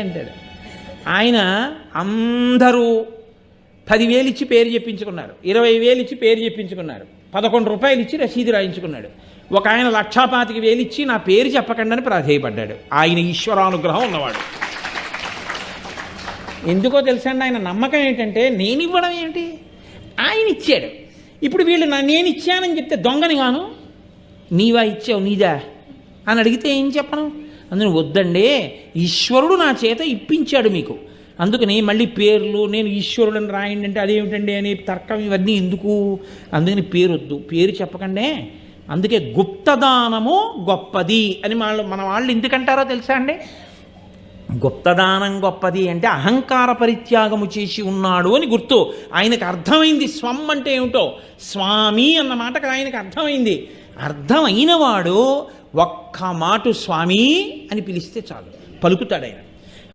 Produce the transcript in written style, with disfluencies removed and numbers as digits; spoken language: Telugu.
అంటాడు ఆయన. అందరూ 10,000 ఇచ్చి పేరు చెప్పించుకున్నారు, 20,000 ఇచ్చి పేరు చెప్పించుకున్నారు, 11 రూపాయలు ఇచ్చి రసీదు రాయించుకున్నాడు. ఒక ఆయన 1,25,000 ఇచ్చి నా పేరు చెప్పకండి అని ప్రాధేయపడ్డాడు. ఆయన ఈశ్వరానుగ్రహం ఉన్నవాడు. ఎందుకో తెలుసండి, ఆయన నమ్మకం ఏంటంటే నేను ఇవ్వడం ఏంటి, ఆయన ఇచ్చాడు. ఇప్పుడు వీళ్ళు నేను ఇచ్చానని చెప్తే దొంగని గాను, నీవా ఇచ్చావు నీదా అని అడిగితే ఏం చెప్పను. అందుకని వద్దండి, ఈశ్వరుడు నా చేత ఇప్పించాడు మీకు, అందుకని మళ్ళీ పేర్లు నేను ఈశ్వరుడని రాయండి అంటే అదేమిటండి అని తర్కం ఇవన్నీ ఎందుకు, అందుకని పేరు వద్దు, పేరు చెప్పకండే. అందుకే గుప్తదానము గొప్పది అని మన వాళ్ళు ఎందుకంటారో తెలుసా అండి. గుప్తదానం గొప్పది అంటే అహంకార పరిత్యాగము చేసి ఉన్నాడు అని గుర్తు. ఆయనకు అర్థమైంది స్వం అంటే ఏమిటో, స్వామి అన్న మాటకు ఆయనకు అర్థమైంది. అర్థమైన వాడు ఒక్క మాట స్వామి అని పిలిస్తే చాలు, పలుకుతాడు ఆయన.